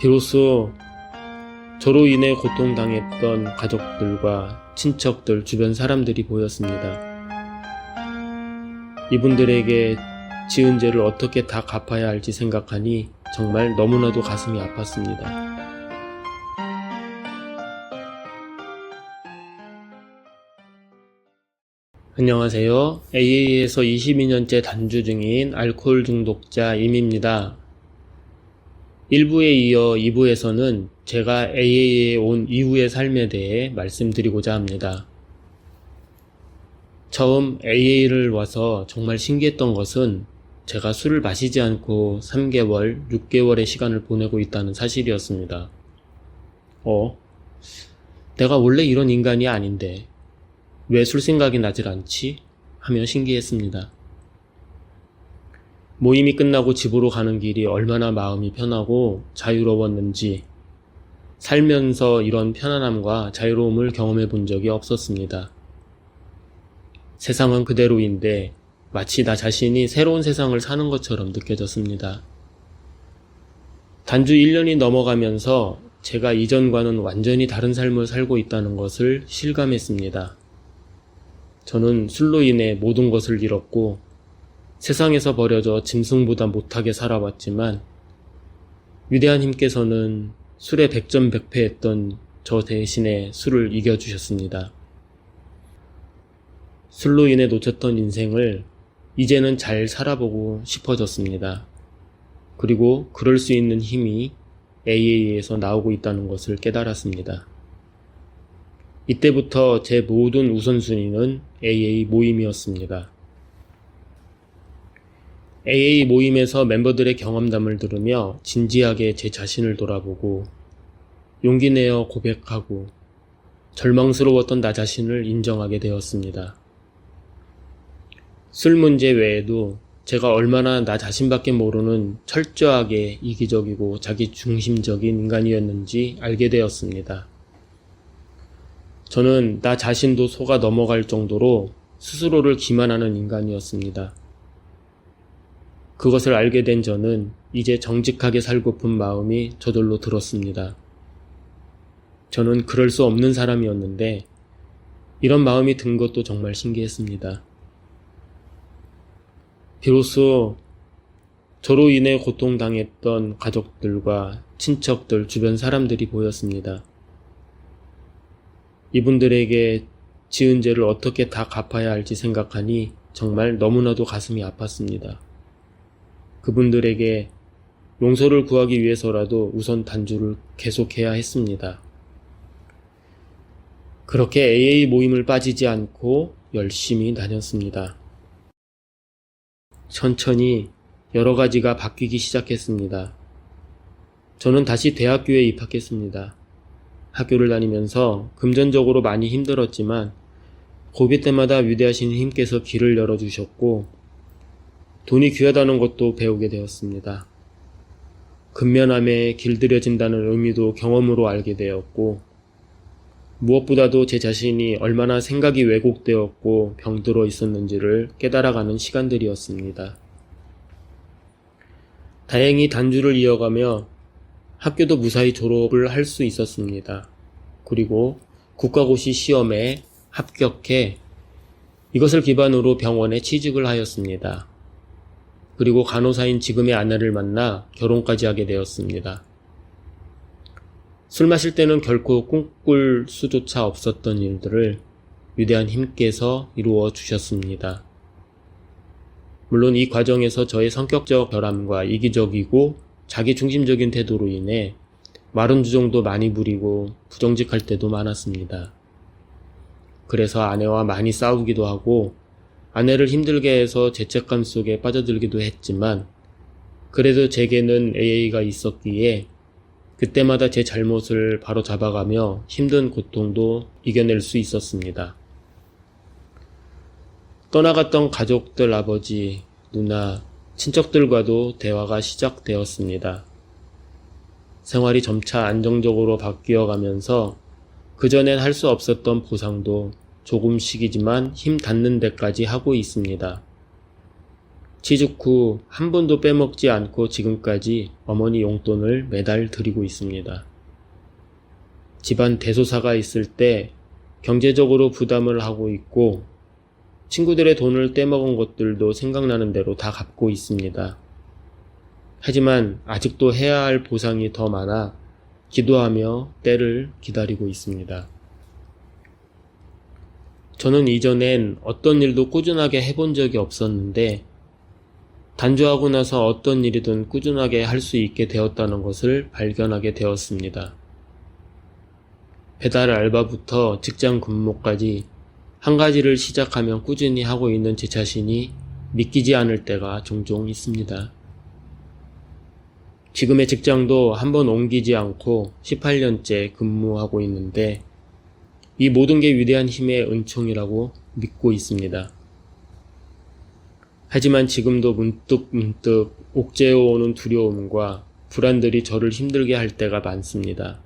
비로소 저로 인해 고통당했던 가족들과 친척들, 주변 사람들이 보였습니다. 이분들에게 지은 죄를 어떻게 다 갚아야 할지 생각하니 정말 너무나도 가슴이 아팠습니다. 안녕하세요. AA에서 22년째 단주 중인 알코올 중독자 임입니다. 1부에 이어 2부에서는 제가 AA에 온 이후의 삶에 대해 말씀드리고자 합니다. 처음 AA를 와서 정말 신기했던 것은 제가 술을 마시지 않고 3개월, 6개월의 시간을 보내고 있다는 사실이었습니다. 내가 원래 이런 인간이 아닌데 왜 술 생각이 나질 않지? 하며 신기했습니다. 모임이 끝나고 집으로 가는 길이 얼마나 마음이 편하고 자유로웠는지 살면서 이런 편안함과 자유로움을 경험해 본 적이 없었습니다. 세상은 그대로인데 마치 나 자신이 새로운 세상을 사는 것처럼 느껴졌습니다. 단주 1년이 넘어가면서 제가 이전과는 완전히 다른 삶을 살고 있다는 것을 실감했습니다. 저는 술로 인해 모든 것을 잃었고 세상에서 버려져 짐승보다 못하게 살아왔지만 위대한 힘께서는 술에 백전백패했던 저 대신에 술을 이겨주셨습니다. 술로 인해 놓쳤던 인생을 이제는 잘 살아보고 싶어졌습니다. 그리고 그럴 수 있는 힘이 AA에서 나오고 있다는 것을 깨달았습니다. 이때부터 제 모든 우선순위는 AA 모임이었습니다. AA 모임에서 멤버들의 경험담을 들으며 진지하게 제 자신을 돌아보고 용기 내어 고백하고 절망스러웠던 나 자신을 인정하게 되었습니다. 술 문제 외에도 제가 얼마나 나 자신밖에 모르는 철저하게 이기적이고 자기중심적인 인간이었는지 알게 되었습니다. 저는 나 자신도 속아 넘어갈 정도로 스스로를 기만하는 인간이었습니다. 그것을 알게 된 저는 이제 정직하게 살고픈 마음이 저절로 들었습니다. 저는 그럴 수 없는 사람이었는데 이런 마음이 든 것도 정말 신기했습니다. 비로소 저로 인해 고통당했던 가족들과 친척들, 주변 사람들이 보였습니다. 이분들에게 지은 죄를 어떻게 다 갚아야 할지 생각하니 정말 너무나도 가슴이 아팠습니다. 그분들에게 용서를 구하기 위해서라도 우선 단주를 계속해야 했습니다. 그렇게 AA 모임을 빠지지 않고 열심히 다녔습니다. 천천히 여러 가지가 바뀌기 시작했습니다. 저는 다시 대학교에 입학했습니다. 학교를 다니면서 금전적으로 많이 힘들었지만 고비 때마다 위대하신 힘께서 길을 열어주셨고 돈이 귀하다는 것도 배우게 되었습니다. 근면함에 길들여진다는 의미도 경험으로 알게 되었고 무엇보다도 제 자신이 얼마나 생각이 왜곡되었고 병들어 있었는지를 깨달아가는 시간들이었습니다. 다행히 단주를 이어가며 학교도 무사히 졸업을 할 수 있었습니다. 그리고 국가고시 시험에 합격해 이것을 기반으로 병원에 취직을 하였습니다. 그리고 간호사인 지금의 아내를 만나 결혼까지 하게 되었습니다. 술 마실 때는 결코 꿈꿀 수조차 없었던 일들을 위대한 힘께서 이루어 주셨습니다. 물론 이 과정에서 저의 성격적 결함과 이기적이고 자기중심적인 태도로 인해 마른 주정도 많이 부리고 부정직할 때도 많았습니다. 그래서 아내와 많이 싸우기도 하고 아내를 힘들게 해서 죄책감 속에 빠져들기도 했지만 그래도 제게는 AA가 있었기에 그때마다 제 잘못을 바로 잡아가며 힘든 고통도 이겨낼 수 있었습니다. 떠나갔던 가족들, 아버지, 누나, 친척들과도 대화가 시작되었습니다. 생활이 점차 안정적으로 바뀌어가면서 그전엔 할 수 없었던 보상도 조금씩이지만 힘 닿는 데까지 하고 있습니다. 취직 후 한 번도 빼먹지 않고 지금까지 어머니 용돈을 매달 드리고 있습니다. 집안 대소사가 있을 때 경제적으로 부담을 하고 있고 친구들의 돈을 떼먹은 것들도 생각나는 대로 다 갚고 있습니다. 하지만 아직도 해야 할 보상이 더 많아 기도하며 때를 기다리고 있습니다. 저는 이전엔 어떤 일도 꾸준하게 해본 적이 없었는데 단주하고 나서 어떤 일이든 꾸준하게 할 수 있게 되었다는 것을 발견하게 되었습니다. 배달 알바부터 직장 근무까지 한 가지를 시작하면 꾸준히 하고 있는 제 자신이 믿기지 않을 때가 종종 있습니다. 지금의 직장도 한번 옮기지 않고 18년째 근무하고 있는데 이 모든 게 위대한 힘의 은총이라고 믿고 있습니다. 하지만 지금도 문득 옥죄어 오는 두려움과 불안들이 저를 힘들게 할 때가 많습니다.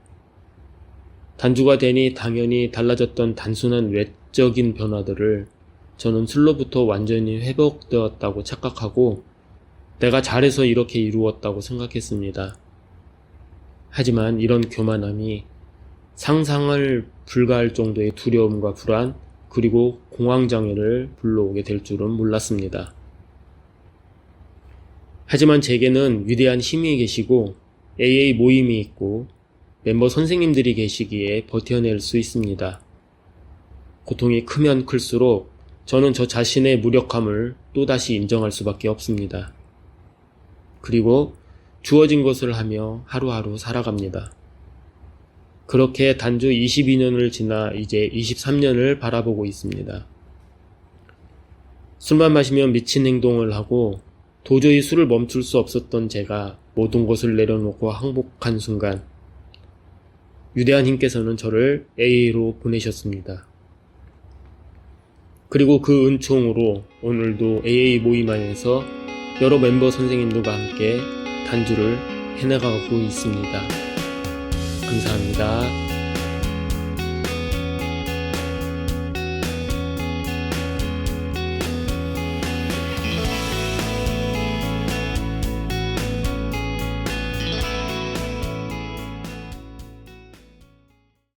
단주가 되니 당연히 달라졌던 단순한 외적인 변화들을 저는 슬로부터 완전히 회복되었다고 착각하고 내가 잘해서 이렇게 이루었다고 생각했습니다. 하지만 이런 교만함이 상상을 불가할 정도의 두려움과 불안 그리고 공황장애를 불러오게 될 줄은 몰랐습니다. 하지만 제게는 위대한 힘이 계시고 AA 모임이 있고 멤버 선생님들이 계시기에 버텨낼 수 있습니다. 고통이 크면 클수록 저는 저 자신의 무력함을 또다시 인정할 수밖에 없습니다. 그리고 주어진 것을 하며 하루하루 살아갑니다. 그렇게 단주 22년을 지나 이제 23년을 바라보고 있습니다. 술만 마시면 미친 행동을 하고 도저히 술을 멈출 수 없었던 제가 모든 것을 내려놓고 항복한 순간 위대한 힘께서는 저를 AA로 보내셨습니다. 그리고 그 은총으로 오늘도 AA 모임 안에서 여러 멤버 선생님들과 함께 단주를 해나가고 있습니다. 감사합니다.